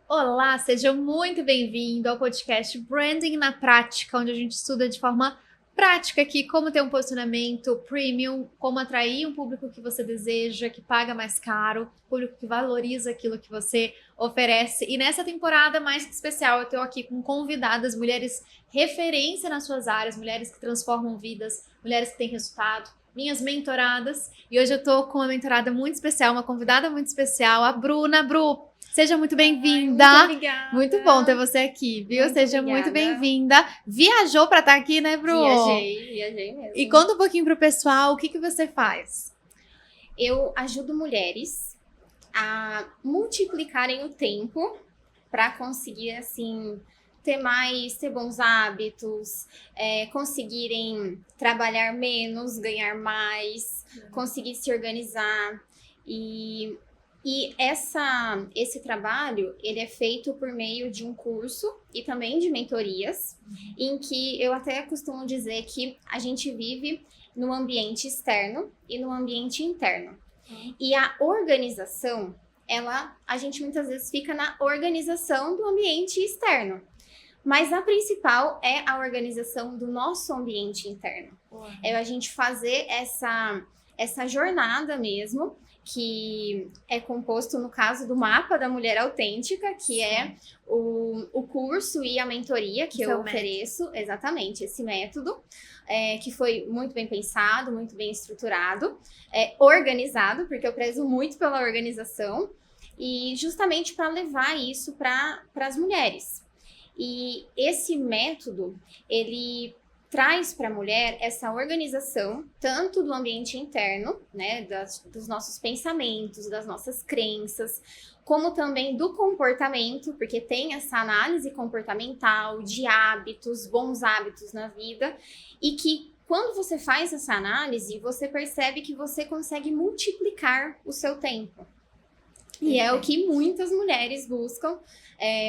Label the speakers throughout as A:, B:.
A: Olá, seja muito bem-vindo ao podcast Branding na Prática, onde a gente estuda de forma prática aqui como ter um posicionamento premium, como atrair um público que você deseja, que paga mais caro, público que valoriza aquilo que você oferece. E nessa temporada mais que especial, eu estou aqui com convidadas, mulheres referência nas suas áreas, mulheres que transformam vidas, mulheres que têm resultado, minhas mentoradas. E hoje eu estou com uma mentorada muito especial, uma convidada muito especial, a Bruna. Bru, seja muito bem-vinda.
B: Muito obrigada.
A: Muito bom ter você aqui, viu?
B: Muito
A: Seja
B: obrigada.
A: muito bem-vinda. Viajou para estar aqui, né, Bru?
B: Viajei mesmo.
A: E conta um pouquinho pro pessoal o que você faz.
B: Eu ajudo mulheres a multiplicarem o tempo para conseguir, assim, ter bons hábitos, conseguirem trabalhar menos, ganhar mais, conseguir se organizar. E esse trabalho, ele é feito por meio de um curso e também de mentorias, em que eu até costumo dizer que a gente vive no ambiente externo e no ambiente interno. E a organização, a gente muitas vezes fica na organização do ambiente externo. Mas a principal é a organização do nosso ambiente interno. É a gente fazer essa jornada mesmo, que é composto, no caso, do Mapa da Mulher Autêntica, que é o curso e a mentoria que eu ofereço. Exatamente, esse método, que foi muito bem pensado, muito bem estruturado, organizado, porque eu prezo muito pela organização, e justamente para levar isso para as mulheres. E esse método, ele traz para a mulher essa organização, tanto do ambiente interno, né, dos nossos pensamentos, das nossas crenças, como também do comportamento, porque tem essa análise comportamental, de hábitos, bons hábitos na vida, e que quando você faz essa análise, você percebe que você consegue multiplicar o seu tempo. E é o que muitas mulheres buscam,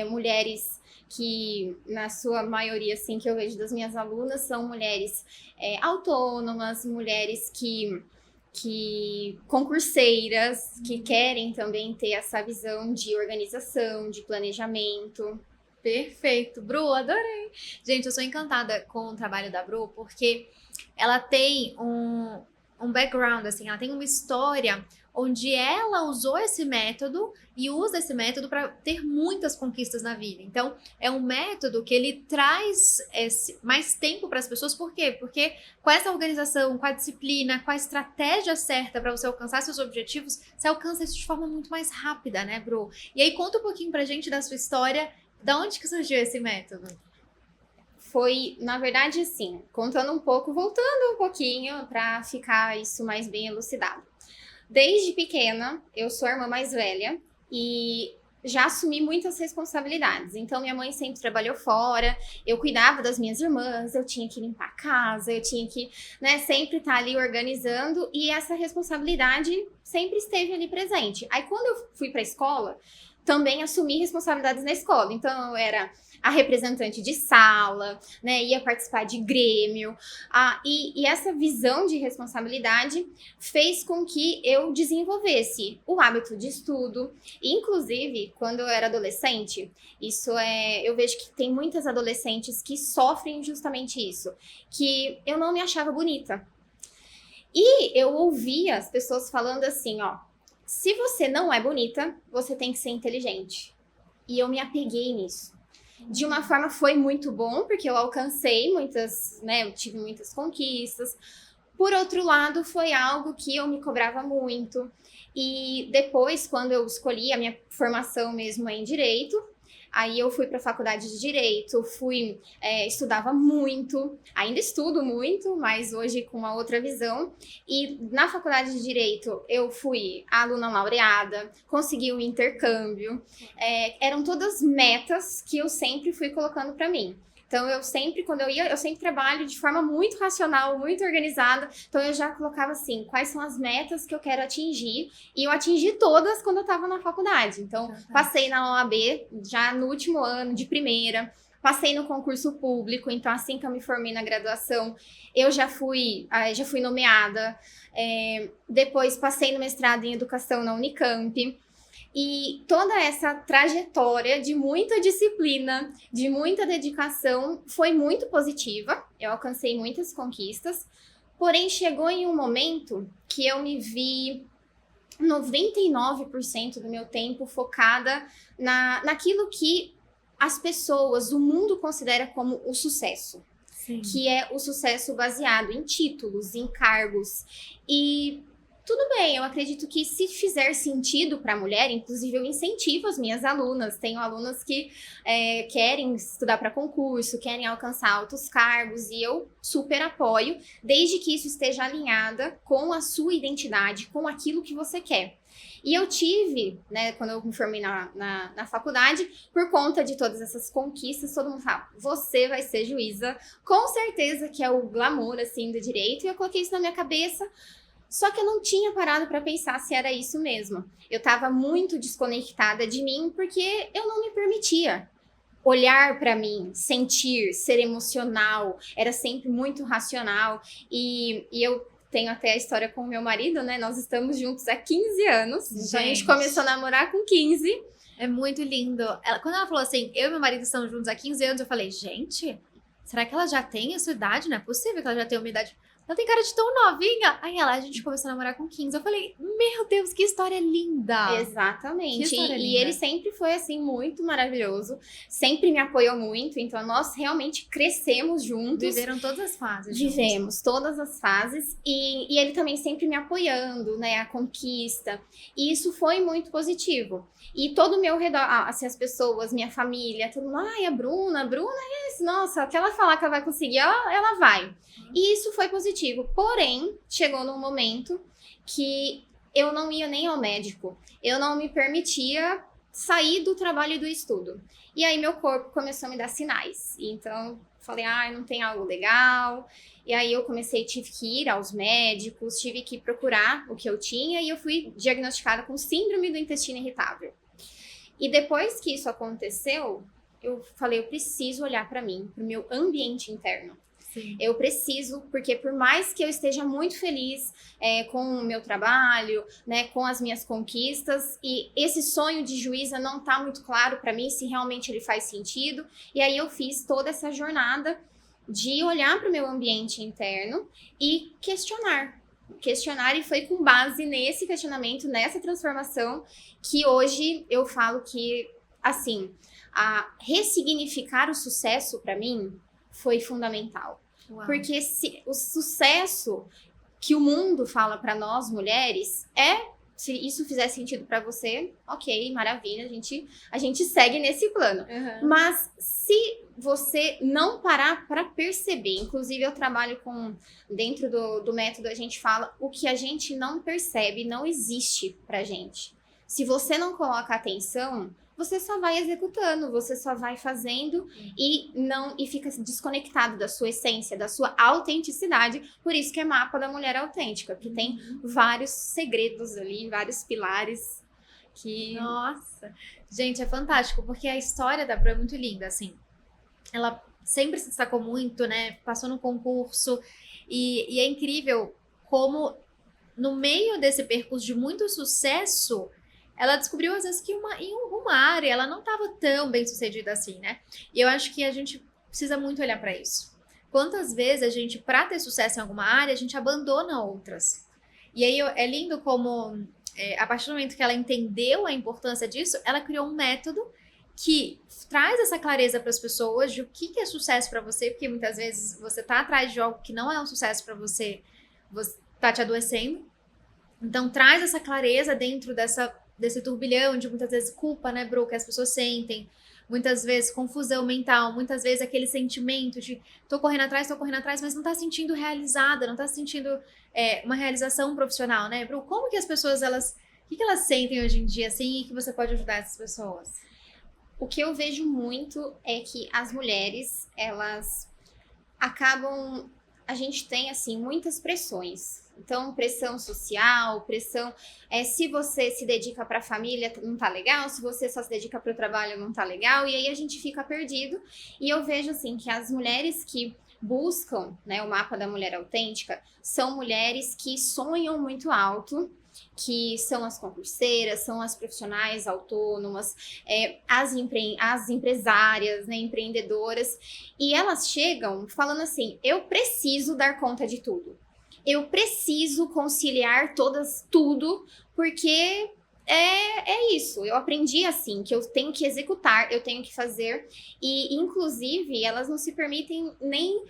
B: mulheres que, na sua maioria, assim, que eu vejo das minhas alunas, são mulheres autônomas, mulheres que concurseiras, que querem também ter essa visão de organização, de planejamento.
A: Perfeito, Bru, adorei. Gente, eu sou encantada com o trabalho da Bru, porque ela tem um background, assim, ela tem uma história onde ela usou esse método e usa esse método para ter muitas conquistas na vida. Então, é um método que ele traz mais tempo para as pessoas. Por quê? Porque com essa organização, com a disciplina, com a estratégia certa para você alcançar seus objetivos, você alcança isso de forma muito mais rápida, né, Bru? E aí, conta um pouquinho pra gente da sua história, da onde que surgiu esse método?
B: Foi, na verdade, assim, voltando um pouquinho para ficar isso mais bem elucidado. Desde pequena, eu sou a irmã mais velha e já assumi muitas responsabilidades. Então, minha mãe sempre trabalhou fora, eu cuidava das minhas irmãs, eu tinha que limpar a casa, eu tinha que, né, sempre estar ali organizando, e essa responsabilidade sempre esteve ali presente. Aí, quando eu fui para a escola, também assumi responsabilidades na escola. Então, eu era a representante de sala, né, ia participar de grêmio, e essa visão de responsabilidade fez com que eu desenvolvesse o hábito de estudo. Inclusive, quando eu era adolescente, eu vejo que tem muitas adolescentes que sofrem justamente isso, que eu não me achava bonita. E eu ouvia as pessoas falando assim, ó, se você não é bonita, você tem que ser inteligente. E eu me apeguei nisso. De uma forma foi muito bom, porque eu alcancei muitas, né, eu tive muitas conquistas. Por outro lado, foi algo que eu me cobrava muito. E depois, quando eu escolhi a minha formação mesmo em Direito, aí eu fui para a faculdade de Direito, estudava muito, ainda estudo muito, mas hoje com uma outra visão. E na faculdade de Direito, eu fui aluna laureada, consegui um intercâmbio. Eram todas metas que eu sempre fui colocando para mim. Então, quando eu ia, eu sempre trabalho de forma muito racional, muito organizada. Então, eu já colocava assim, quais são as metas que eu quero atingir. E eu atingi todas quando eu estava na faculdade. Então, passei na OAB já no último ano, de primeira. Passei no concurso público. Então, assim que eu me formei na graduação, eu já fui nomeada. Depois, passei no mestrado em educação na Unicamp. E toda essa trajetória de muita disciplina, de muita dedicação, foi muito positiva. Eu alcancei muitas conquistas, porém chegou em um momento que eu me vi 99% do meu tempo focada naquilo que as pessoas, o mundo considera como o sucesso.
A: Sim.
B: Que é o sucesso baseado em títulos, em cargos. E tudo bem, eu acredito que se fizer sentido para a mulher, inclusive eu incentivo as minhas alunas. Tenho alunas que querem estudar para concurso, querem alcançar altos cargos, e eu super apoio, desde que isso esteja alinhada com a sua identidade, com aquilo que você quer. E eu tive, né, quando eu me formei na faculdade, por conta de todas essas conquistas, todo mundo fala, você vai ser juíza, com certeza que é o glamour, assim, do direito, e eu coloquei isso na minha cabeça. Só que eu não tinha parado para pensar se era isso mesmo. Eu estava muito desconectada de mim porque eu não me permitia olhar para mim, sentir, ser emocional. Era sempre muito racional. E eu tenho até a história com o meu marido, né? Nós estamos juntos há 15 anos. Então a gente começou a namorar com 15.
A: É muito lindo. Quando ela falou assim, eu e meu marido estamos juntos há 15 anos, eu falei, gente, será que ela já tem a sua idade? Não é possível que ela já tenha uma idade... Ela tem cara de tão novinha. Aí a gente começou a namorar com 15. Eu falei, meu Deus, que história linda.
B: Exatamente.
A: Que história linda.
B: E ele sempre foi, assim, muito maravilhoso. Sempre me apoiou muito. Então, nós realmente crescemos juntos.
A: Viveram todas as fases.
B: Vivemos
A: juntos.
B: todas as fases. E ele também sempre me apoiando, né? A conquista. E isso foi muito positivo. E todo o meu redor, assim, as pessoas, minha família, todo mundo, ai, a Bruna é isso. Nossa, até ela falar que ela vai conseguir, ela vai. E isso foi positivo. Porém, chegou num momento que eu não ia nem ao médico. Eu não me permitia sair do trabalho e do estudo. E aí meu corpo começou a me dar sinais. Então, falei, não tem algo legal. E aí eu tive que ir aos médicos, tive que procurar o que eu tinha. E eu fui diagnosticada com síndrome do intestino irritável. E depois que isso aconteceu, eu falei, eu preciso olhar para mim, para o meu ambiente interno.
A: Sim.
B: Eu preciso, porque por mais que eu esteja muito feliz com o meu trabalho, né, com as minhas conquistas, e esse sonho de juíza não tá muito claro para mim se realmente ele faz sentido. E aí eu fiz toda essa jornada de olhar para o meu ambiente interno e questionar, e foi com base nesse questionamento, nessa transformação, que hoje eu falo que, assim, a ressignificar o sucesso para mim foi fundamental.
A: Uau.
B: Porque o sucesso que o mundo fala para nós mulheres se isso fizer sentido para você, ok, maravilha, a gente segue nesse plano.
A: Uhum.
B: Mas se você não parar para perceber, inclusive eu trabalho dentro do método, a gente fala, o que a gente não percebe não existe pra gente. Se você não coloca atenção, você só vai executando, você só vai fazendo e fica desconectado da sua essência, da sua autenticidade. Por isso que é Mapa da Mulher Autêntica, que tem vários segredos ali, vários pilares que...
A: Nossa! Gente, é fantástico, porque a história da Bru é muito linda, assim. Ela sempre se destacou muito, né? Passou no concurso e é incrível como no meio desse percurso de muito sucesso, ela descobriu, às vezes, que em alguma área ela não estava tão bem sucedida assim, né? E eu acho que a gente precisa muito olhar para isso. Quantas vezes a gente, para ter sucesso em alguma área, a gente abandona outras? E aí é lindo como, a partir do momento que ela entendeu a importância disso, ela criou um método que traz essa clareza para as pessoas de o que é sucesso para você, porque muitas vezes você tá atrás de algo que não é um sucesso para você, você tá te adoecendo. Então, traz essa clareza dentro desse turbilhão de muitas vezes culpa, né, Bru, que as pessoas sentem, muitas vezes confusão mental, muitas vezes aquele sentimento de tô correndo atrás, mas não tá sentindo realizada, não tá sentindo uma realização profissional, né, Bru? Como que as pessoas, o que elas sentem hoje em dia, assim, e que você pode ajudar essas pessoas?
B: O que eu vejo muito é que as mulheres, elas acabam... A gente tem, assim, muitas pressões. Então, pressão social, pressão... se você se dedica para a família, não tá legal. Se você só se dedica para o trabalho, não tá legal. E aí a gente fica perdido. E eu vejo, assim, que as mulheres que buscam, né, o Mapa da Mulher Autêntica são mulheres que sonham muito alto, que são as concurseiras, são as profissionais autônomas, as empresárias, né, empreendedoras, e elas chegam falando assim: eu preciso dar conta de tudo. Eu preciso conciliar tudo, porque é isso. Eu aprendi assim, que eu tenho que executar, eu tenho que fazer. E, inclusive, elas não se permitem nem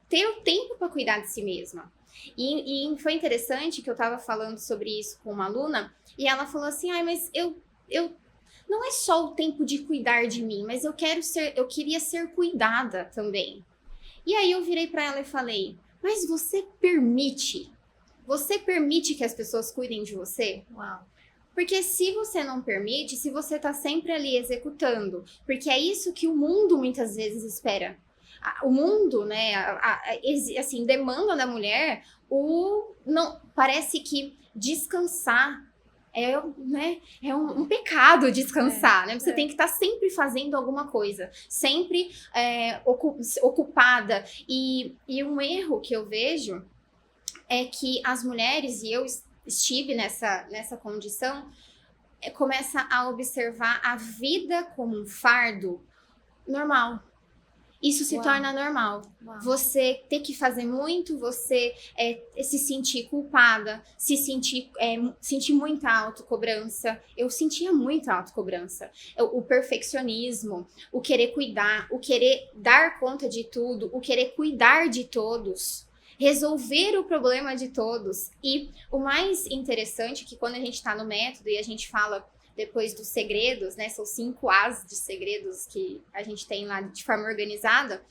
B: ter o tempo para cuidar de si mesma. E foi interessante que eu estava falando sobre isso com uma aluna, e ela falou assim: mas eu não é só o tempo de cuidar de mim, mas eu queria ser cuidada também. E aí eu virei para ela e falei: mas você permite que as pessoas cuidem de você?
A: Uau.
B: Porque se você não permite, se você tá sempre ali executando, porque é isso que o mundo muitas vezes espera. O mundo, né, assim, demanda da mulher parece que descansar é um pecado descansar, né? Você tem que estar sempre fazendo alguma coisa, sempre ocupada. E um erro que eu vejo é que as mulheres, e eu estive nessa condição, começa a observar a vida como um fardo normal. Isso se torna normal. Uau. Você ter que fazer muito, você se sentir culpada, sentir muita autocobrança. Eu sentia muita autocobrança. O perfeccionismo, o querer cuidar, o querer dar conta de tudo, o querer cuidar de todos, resolver o problema de todos. E o mais interessante é que quando a gente está no método e a gente fala depois dos segredos, né? São 5 As de segredos que a gente tem lá de forma organizada.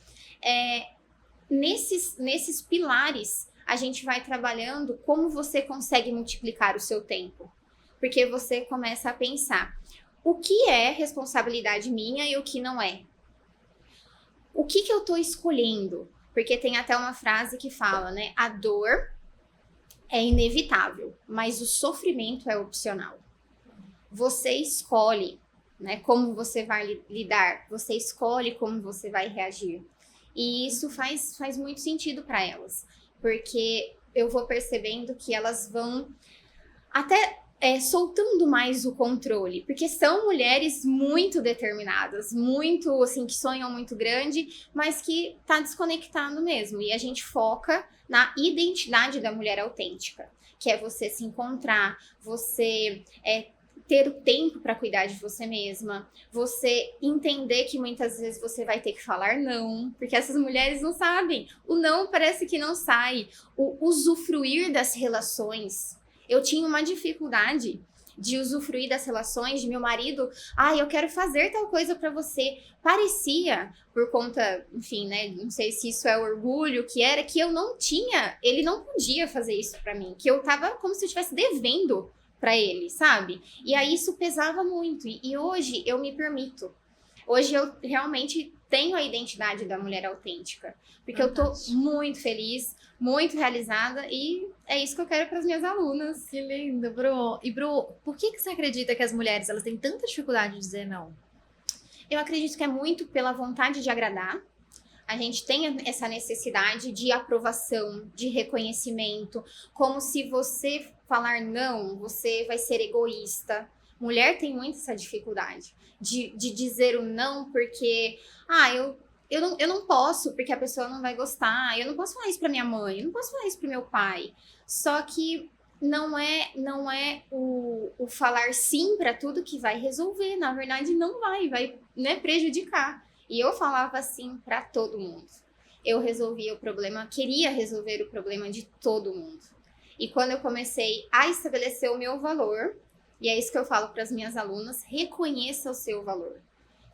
B: Nesses pilares, a gente vai trabalhando como você consegue multiplicar o seu tempo. Porque você começa a pensar: o que é responsabilidade minha e o que não é? O que eu estou escolhendo? Porque tem até uma frase que fala, né? A dor é inevitável, mas o sofrimento é opcional. Você escolhe, né, como você vai lidar, você escolhe como você vai reagir. E isso faz muito sentido para elas, porque eu vou percebendo que elas vão até soltando mais o controle, porque são mulheres muito determinadas, muito assim, que sonham muito grande, mas que tá desconectado mesmo. E a gente foca na identidade da mulher autêntica, que é você se encontrar, você ter o tempo para cuidar de você mesma, você entender que muitas vezes você vai ter que falar não, porque essas mulheres não sabem. O não parece que não sai. O usufruir das relações. Eu tinha uma dificuldade de usufruir das relações, de meu marido: eu quero fazer tal coisa para você. Parecia, por conta, enfim, né, não sei se isso é orgulho, que eu não tinha, ele não podia fazer isso para mim, que eu tava como se eu estivesse devendo para ele, sabe? E aí isso pesava muito. E hoje eu me permito. Hoje eu realmente tenho a identidade da mulher autêntica. Porque Fantástico. Eu tô muito feliz, muito realizada, e é isso que eu quero para as minhas alunas.
A: Que lindo, Bru. E Bru, por que você acredita que as mulheres elas têm tanta dificuldade de dizer não?
B: Eu acredito que é muito pela vontade de agradar. A gente tem essa necessidade de aprovação, de reconhecimento, como se você falar não, você vai ser egoísta. Mulher tem muito essa dificuldade de dizer o não porque, eu não posso, porque a pessoa não vai gostar, eu não posso falar isso para minha mãe, eu não posso falar isso para meu pai. Só que não é o falar sim para tudo que vai resolver. Na verdade, não vai, né, prejudicar. E eu falava assim para todo mundo. Eu resolvia o problema, queria resolver o problema de todo mundo. E quando eu comecei a estabelecer o meu valor, e é isso que eu falo para as minhas alunas: reconheça o seu valor.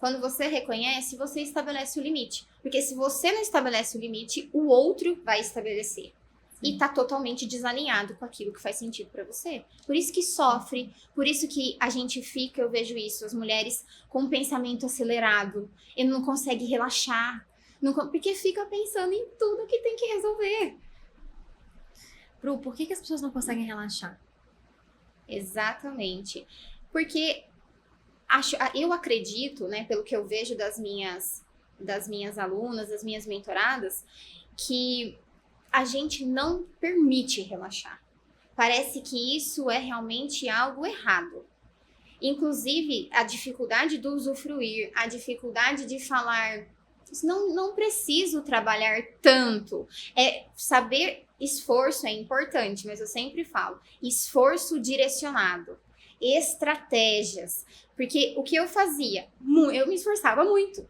B: Quando você reconhece, você estabelece o limite. Porque se você não estabelece o limite, o outro vai estabelecer. E tá totalmente desalinhado com aquilo que faz sentido para você. Por isso que sofre, por isso que a gente fica, eu vejo isso, as mulheres com um pensamento acelerado, e não consegue relaxar, porque fica pensando em tudo que tem que resolver.
A: Bru, por que as pessoas não conseguem relaxar?
B: Exatamente. Porque eu acredito, né, pelo que eu vejo das minhas alunas, das minhas mentoradas, que a gente não permite relaxar. parece que isso é realmente algo errado. Inclusive, a dificuldade do usufruir, a dificuldade de falar, não preciso trabalhar tanto. Saber esforço é importante, mas eu sempre falo, esforço direcionado, estratégias. Porque o que eu fazia? Eu me esforçava muito.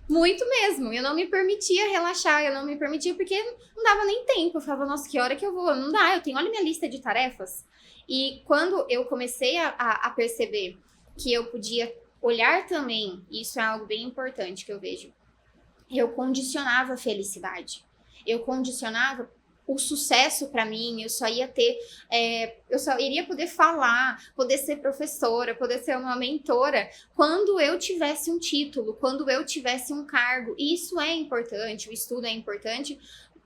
B: Muito mesmo. Eu não me permitia relaxar, eu não me permitia porque não dava nem tempo. Eu falava, nossa, que hora que eu vou? Não dá, olha minha lista de tarefas. E quando eu comecei a perceber que eu podia olhar também, isso é algo bem importante que eu vejo, eu condicionava a felicidade. Eu condicionava o sucesso para mim, eu só iria poder falar, poder ser professora, poder ser uma mentora, quando eu tivesse um título, quando eu tivesse um cargo. E isso é importante, o estudo é importante,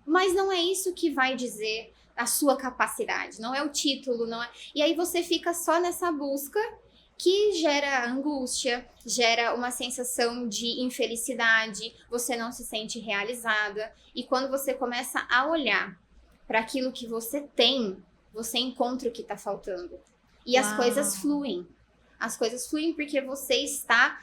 B: mas não é isso que vai dizer a sua capacidade, não é o título, não é. E aí você fica só nessa busca que gera angústia, gera uma sensação de infelicidade, você não se sente realizada. E quando você começa a olhar para aquilo que você tem, você encontra o que está faltando. E as coisas fluem. As coisas fluem porque você está,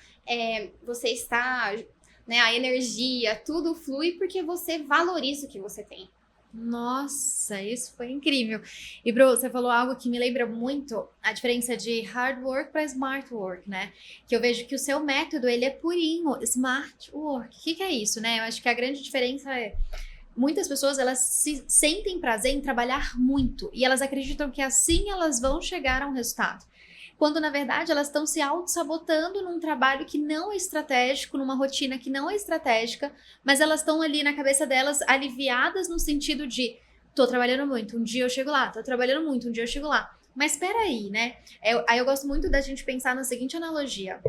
B: né, a energia, tudo flui porque você valoriza o que você tem.
A: Nossa, isso foi incrível. E, Bru, você falou algo que me lembra muito a diferença de hard work para smart work, né? Que eu vejo que o seu método, ele é purinho, smart work. O que é isso, né? Eu acho que a grande diferença é muitas pessoas, elas sentem prazer em trabalhar muito e elas acreditam que assim elas vão chegar a um resultado. Quando, na verdade, elas estão se auto-sabotando num trabalho que não é estratégico, numa rotina que não é estratégica, mas elas estão ali na cabeça delas aliviadas no sentido de tô trabalhando muito, um dia eu chego lá, tô trabalhando muito, um dia eu chego lá. Mas peraí, né? Aí eu gosto muito da gente pensar na seguinte analogia.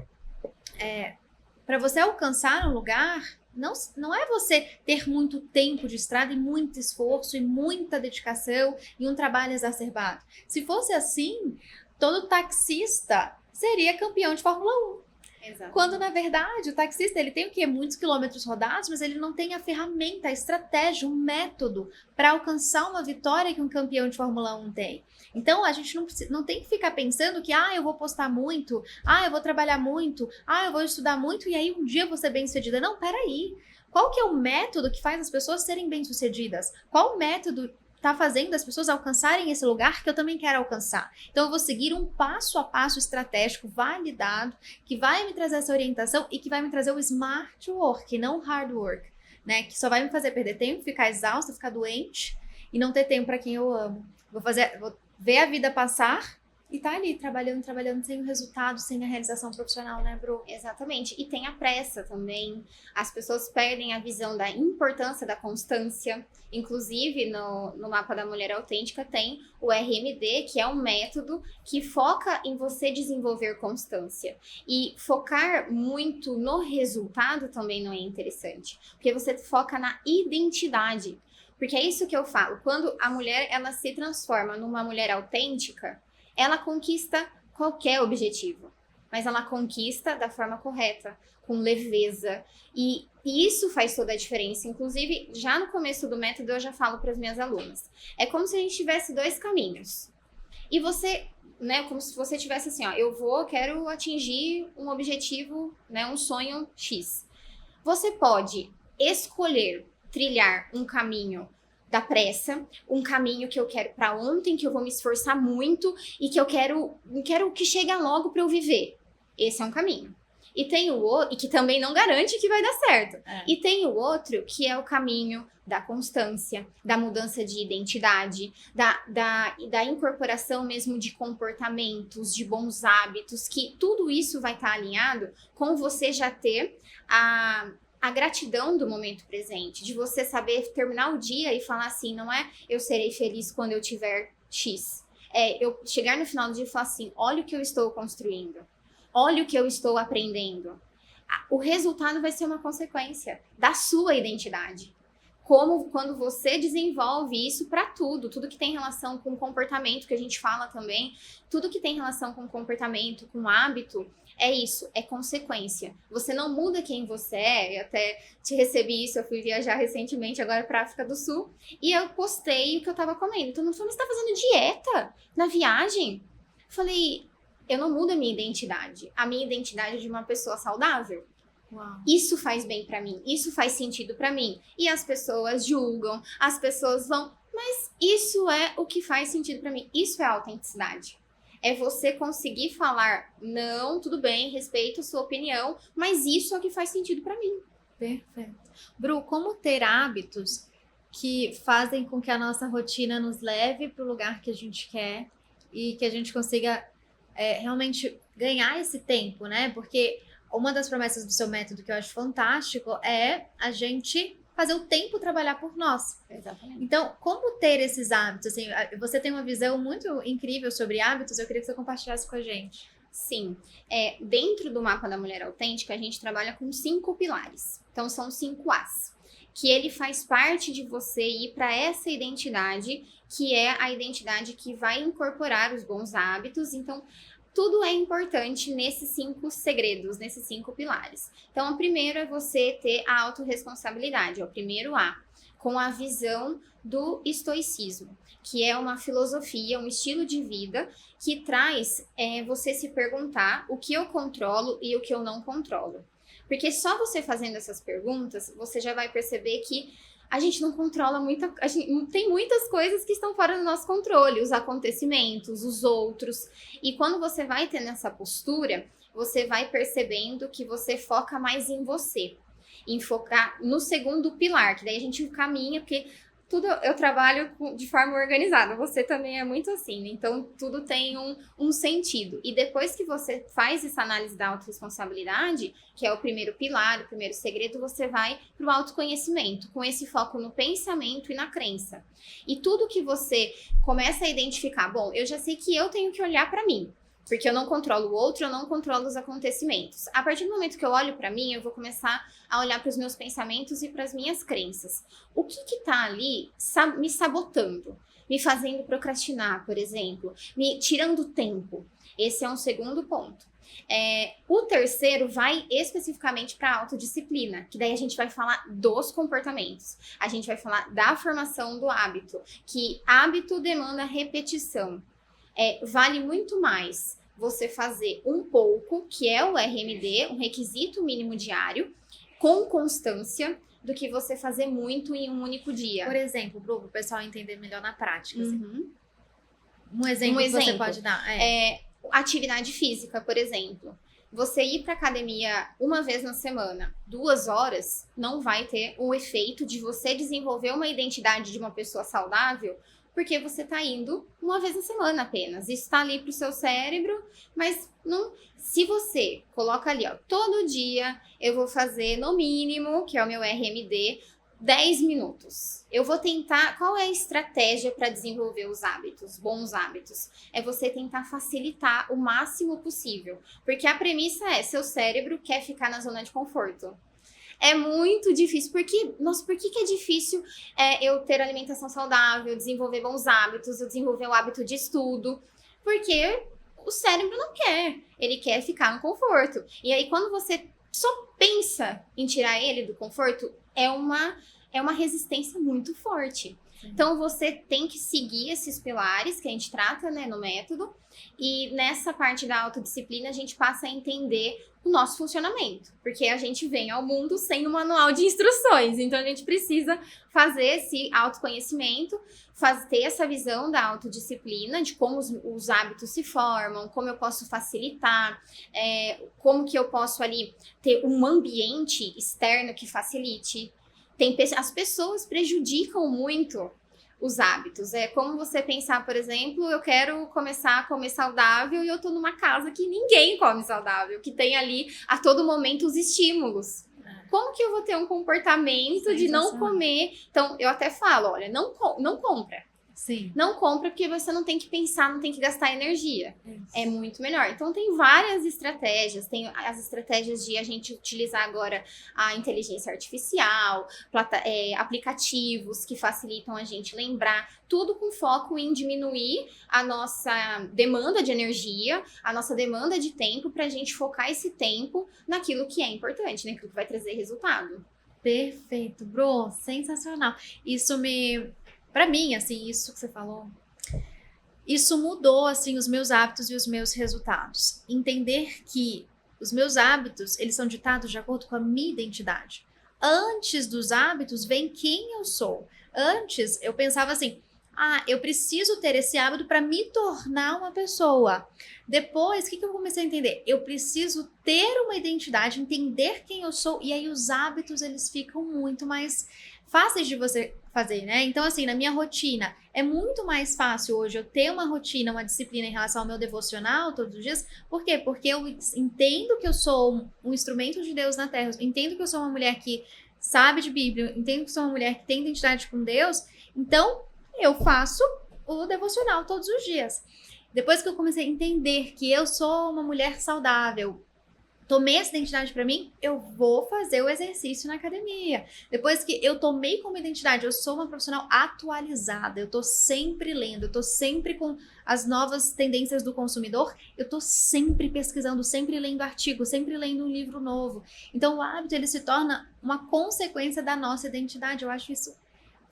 A: Para você alcançar um lugar, não é você ter muito tempo de estrada e muito esforço e muita dedicação e um trabalho exacerbado. Se fosse assim, todo taxista seria campeão de Fórmula 1. Exato. Quando, na verdade, o taxista ele tem o quê? Muitos quilômetros rodados, mas ele não tem a ferramenta, a estratégia, o método para alcançar uma vitória que um campeão de Fórmula 1 tem. Então, a gente não tem que ficar pensando que, eu vou postar muito, eu vou trabalhar muito, eu vou estudar muito e aí um dia eu vou ser bem-sucedida. Não, peraí. Qual que é o método que faz as pessoas serem bem-sucedidas? Qual o método tá fazendo as pessoas alcançarem esse lugar que eu também quero alcançar? Então eu vou seguir um passo a passo estratégico validado, que vai me trazer essa orientação e que vai me trazer o smart work, não o hard work, né? Que só vai me fazer perder tempo, ficar exausta, ficar doente e não ter tempo para quem eu amo. Vou ver a vida passar e tá ali, trabalhando, sem o resultado, sem a realização profissional, né, Bru?
B: Exatamente. E tem a pressa também. As pessoas perdem a visão da importância da constância. Inclusive, no mapa da mulher autêntica tem o RMD, que é um método que foca em você desenvolver constância. E focar muito no resultado também não é interessante. Porque você foca na identidade. Porque é isso que eu falo. Quando a mulher ela se transforma numa mulher autêntica, ela conquista qualquer objetivo, mas ela conquista da forma correta, com leveza, e isso faz toda a diferença. Inclusive, já no começo do método, eu já falo para as minhas alunas, é como se a gente tivesse dois caminhos, e você, né, como se você tivesse assim, quero atingir um objetivo, né, um sonho X. Você pode escolher trilhar um caminho da pressa, um caminho que eu quero para ontem, que eu vou me esforçar muito e que eu quero que chegue logo para eu viver. Esse é um caminho. E tem o outro, e que também não garante que vai dar certo. E tem o outro, que é o caminho da constância, da mudança de identidade, da incorporação mesmo de comportamentos, de bons hábitos, que tudo isso vai estar alinhado com você já ter a gratidão do momento presente, de você saber terminar o dia e falar assim, não é eu serei feliz quando eu tiver X. Eu chegar no final do dia e falar assim, olha o que eu estou construindo, olha o que eu estou aprendendo. O resultado vai ser uma consequência da sua identidade. como quando você desenvolve isso para tudo que tem relação com comportamento, que a gente fala também, tudo que tem relação com comportamento, com hábito, é isso, é consequência. Você não muda quem você é. Eu até te recebi isso, eu fui viajar recentemente agora para África do Sul e eu postei o que eu tava comendo. Todo mundo falou, mas você tá fazendo dieta na viagem? Eu falei, eu não mudo a minha identidade. A minha identidade é de uma pessoa saudável.
A: Uau.
B: Isso faz bem pra mim, isso faz sentido pra mim. E as pessoas julgam, as pessoas vão, mas isso é o que faz sentido pra mim. Isso é autenticidade. É você conseguir falar, não, tudo bem, respeito a sua opinião, mas isso é o que faz sentido pra mim.
A: Perfeito. Bru, como ter hábitos que fazem com que a nossa rotina nos leve para o lugar que a gente quer e que a gente consiga realmente ganhar esse tempo, né? Porque uma das promessas do seu método que eu acho fantástico é a gente fazer o tempo trabalhar por nós.
B: Exatamente.
A: Então, como ter esses hábitos? Assim, você tem uma visão muito incrível sobre hábitos, eu queria que você compartilhasse com a gente.
B: Sim, dentro do Mapa da Mulher Autêntica, a gente trabalha com 5 pilares. Então, são 5 As. Que ele faz parte de você ir para essa identidade, que é a identidade que vai incorporar os bons hábitos. Então, tudo é importante nesses 5 segredos, nesses 5 pilares. Então, o primeiro é você ter a autorresponsabilidade, é o primeiro A, com a visão do estoicismo, que é uma filosofia, um estilo de vida que traz você se perguntar o que eu controlo e o que eu não controlo. Porque só você fazendo essas perguntas, você já vai perceber que a gente não controla tem muitas coisas que estão fora do nosso controle, os acontecimentos, os outros. E quando você vai tendo essa postura, você vai percebendo que você foca mais em você, em focar no segundo pilar, que daí a gente caminha, porque tudo eu trabalho de forma organizada, você também é muito assim, né? Então tudo tem um sentido. E depois que você faz essa análise da autorresponsabilidade, que é o primeiro pilar, o primeiro segredo, você vai para o autoconhecimento, com esse foco no pensamento e na crença. E tudo que você começa a identificar, bom, eu já sei que eu tenho que olhar para mim, porque eu não controlo o outro, eu não controlo os acontecimentos. A partir do momento que eu olho para mim, eu vou começar a olhar para os meus pensamentos e para as minhas crenças. O que tá ali me sabotando? Me fazendo procrastinar, por exemplo? Me tirando tempo? Esse é um segundo ponto. O terceiro vai especificamente para a autodisciplina, que daí a gente vai falar dos comportamentos. A gente vai falar da formação do hábito, que hábito demanda repetição. Vale muito mais você fazer um pouco, que é o RMD, um requisito mínimo diário, com constância, do que você fazer muito em um único dia.
A: Por exemplo, para o pessoal entender melhor na prática. Assim.
B: Uhum.
A: Um exemplo que você pode dar.
B: Atividade física, por exemplo. Você ir para academia uma vez na semana, 2 horas, não vai ter o efeito de você desenvolver uma identidade de uma pessoa saudável, porque você tá indo uma vez na semana apenas. Isso tá ali pro seu cérebro, mas não. Se você coloca ali, ó, todo dia eu vou fazer no mínimo, que é o meu RMD, 10 minutos. Eu vou tentar. Qual é a estratégia para desenvolver os hábitos, bons hábitos? É você tentar facilitar o máximo possível. Porque a premissa é: seu cérebro quer ficar na zona de conforto. É muito difícil. Por que é difícil eu ter alimentação saudável, desenvolver bons hábitos, eu desenvolver o hábito de estudo? Porque o cérebro não quer. Ele quer ficar no conforto. E aí, quando você só pensa em tirar ele do conforto, é uma resistência muito forte. Sim. Então, você tem que seguir esses pilares que a gente trata, né, no método. E nessa parte da autodisciplina, a gente passa a entender o nosso funcionamento. Porque a gente vem ao mundo sem um manual de instruções. Então, a gente precisa fazer esse autoconhecimento, ter essa visão da autodisciplina, de como os hábitos se formam, como eu posso facilitar, como que eu posso ali ter um ambiente externo que facilite. As pessoas prejudicam muito os hábitos. É como você pensar, por exemplo, eu quero começar a comer saudável e eu tô numa casa que ninguém come saudável, que tem ali a todo momento os estímulos. Como que eu vou ter um comportamento de não comer? Então, eu até falo, olha, não compra.
A: Sim.
B: Não compra porque você não tem que pensar, não tem que gastar energia.
A: Isso.
B: É muito melhor. Então tem várias estratégias. Tem as estratégias de a gente utilizar agora a inteligência artificial, aplicativos que facilitam a gente lembrar, tudo com foco em diminuir a nossa demanda de energia, a nossa demanda de tempo, para a gente focar esse tempo naquilo que é importante, naquilo que vai trazer resultado.
A: Perfeito, Bru, sensacional. Pra mim, assim, isso que você falou, isso mudou, assim, os meus hábitos e os meus resultados. Entender que os meus hábitos, eles são ditados de acordo com a minha identidade. Antes dos hábitos, vem quem eu sou. Antes, eu pensava assim, eu preciso ter esse hábito para me tornar uma pessoa. Depois, o que eu comecei a entender? Eu preciso ter uma identidade, entender quem eu sou, e aí os hábitos, eles ficam muito mais fáceis de você fazer, né? Então, assim, na minha rotina, é muito mais fácil hoje eu ter uma rotina, uma disciplina em relação ao meu devocional todos os dias. Por quê? Porque eu entendo que eu sou um instrumento de Deus na Terra, entendo que eu sou uma mulher que sabe de Bíblia, entendo que sou uma mulher que tem identidade com Deus, então eu faço o devocional todos os dias. Depois que eu comecei a entender que eu sou uma mulher saudável, tomei essa identidade pra mim, eu vou fazer o exercício na academia. Depois que eu tomei como identidade, eu sou uma profissional atualizada, eu tô sempre lendo, eu tô sempre com as novas tendências do consumidor, eu tô sempre pesquisando, sempre lendo artigo, sempre lendo um livro novo. Então o hábito, ele se torna uma consequência da nossa identidade. Eu acho isso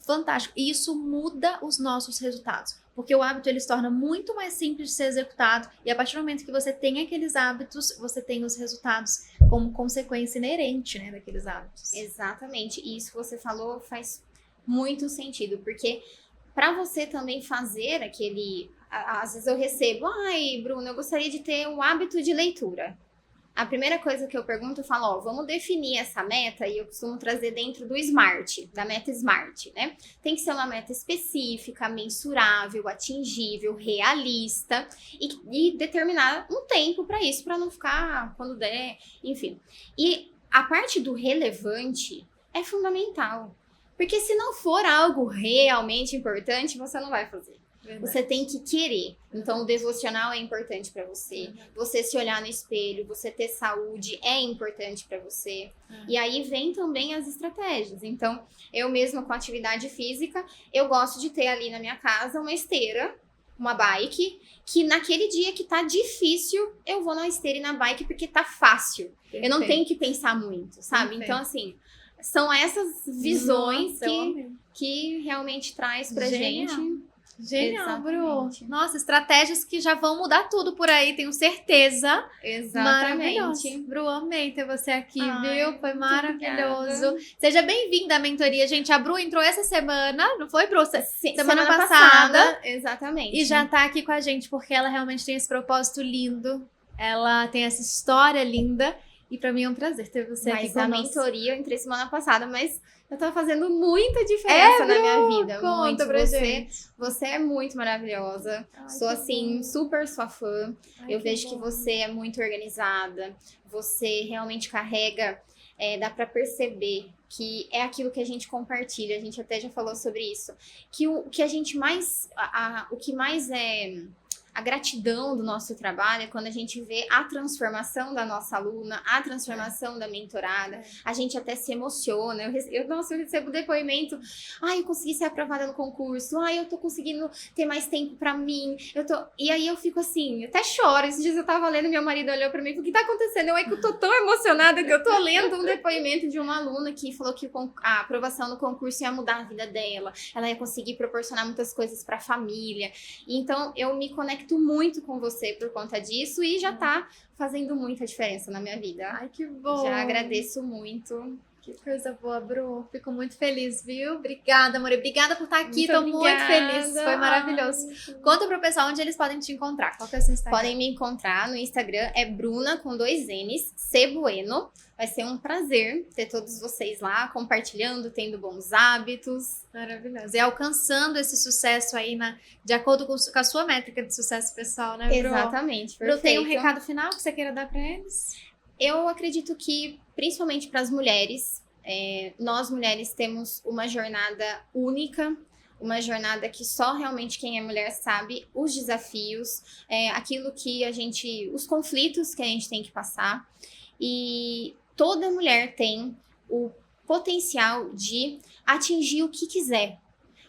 A: fantástico. E isso muda os nossos resultados. Porque o hábito, ele se torna muito mais simples de ser executado. E a partir do momento que você tem aqueles hábitos, você tem os resultados como consequência inerente, né, daqueles hábitos.
B: Exatamente. E isso que você falou faz muito sentido. Porque para você também fazer aquele... Às vezes eu recebo, Bruna, eu gostaria de ter o hábito de leitura. A primeira coisa que eu pergunto, eu falo, vamos definir essa meta, e eu costumo trazer dentro do SMART, da meta SMART, né? Tem que ser uma meta específica, mensurável, atingível, realista, e determinar um tempo para isso, para não ficar quando der, enfim. E a parte do relevante é fundamental, porque se não for algo realmente importante, você não vai fazer. Verdade. Você tem que querer. Então, o devocional é importante para você. Verdade. Você se olhar no espelho, você ter saúde é importante para você. E aí vem também as estratégias. Então, eu mesma com atividade física, eu gosto de ter ali na minha casa uma esteira, uma bike, que naquele dia que tá difícil, eu vou na esteira e na bike porque tá fácil. Perfeito. Eu não tenho que pensar muito, sabe? Perfeito. Então, assim, são essas visões que realmente traz pra gente...
A: Genial, Bru. Nossa, estratégias que já vão mudar tudo por aí, tenho certeza.
B: Exatamente.
A: Bru, amei ter você aqui, viu? Foi maravilhoso. Obrigada. Seja bem-vinda à mentoria, gente. A Bru entrou essa semana, não foi, Bru? Semana passada.
B: Exatamente.
A: E já tá aqui com a gente, porque ela realmente tem esse propósito lindo. Ela tem essa história linda. E pra mim é um prazer ter você aqui conosco.
B: Mas a mentoria eu entrei semana passada, mas eu tô fazendo muita diferença na minha vida.
A: Conta pra gente.
B: Você é muito maravilhosa. Sou assim, super sua fã. Eu vejo que você é muito organizada. Você realmente carrega, dá pra perceber que é aquilo que a gente compartilha. A gente até já falou sobre isso. Que o que a gente mais... o que mais é... A gratidão do nosso trabalho é quando a gente vê a transformação da nossa aluna, a transformação da mentorada. A gente até se emociona. Eu recebo depoimento. Eu consegui ser aprovada no concurso. Eu tô conseguindo ter mais tempo pra mim. E aí eu fico assim, até choro. Esses dias eu tava lendo, meu marido olhou pra mim e falou, o que tá acontecendo? Que eu tô tão emocionada que eu tô lendo um depoimento de uma aluna que falou que a aprovação no concurso ia mudar a vida dela. Ela ia conseguir proporcionar muitas coisas pra família. Então, eu me conecto muito com você por conta disso e já tá fazendo muita diferença na minha vida.
A: Ai, que bom!
B: Já agradeço muito.
A: Que coisa boa, Bru. Fico muito feliz, viu? Obrigada, amor. Obrigada por estar aqui.
B: Muito
A: muito feliz. Foi maravilhoso. Conta pro pessoal onde eles podem te encontrar. Qual que é o seu Instagram?
B: Podem me encontrar no Instagram, é Bruna com 2 N's, Cebueno. Vai ser um prazer ter todos vocês lá, compartilhando, tendo bons hábitos.
A: Maravilhoso. E alcançando esse sucesso aí de acordo com a sua métrica de sucesso pessoal, né, Bru?
B: Exatamente, perfeito.
A: Bru, tem um recado final que você queira dar pra eles?
B: Eu acredito que, principalmente para as mulheres, nós mulheres temos uma jornada única, uma jornada que só realmente quem é mulher sabe, os desafios, aquilo que os conflitos que a gente tem que passar. E toda mulher tem o potencial de atingir o que quiser.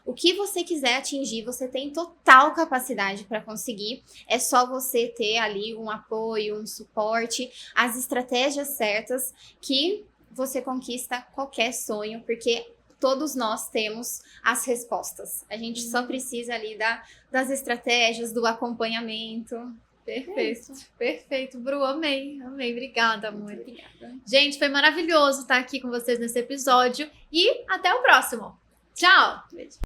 B: O que você quiser atingir, você tem total capacidade para conseguir. É só você ter ali um apoio, um suporte, as estratégias certas que você conquista qualquer sonho, porque todos nós temos as respostas. A gente só precisa ali das estratégias, do acompanhamento.
A: Perfeito, perfeito, Bru, amei, obrigada, amor.
B: Muito obrigada.
A: Gente, foi maravilhoso estar aqui com vocês nesse episódio e até o próximo. Tchau!
B: Beijo.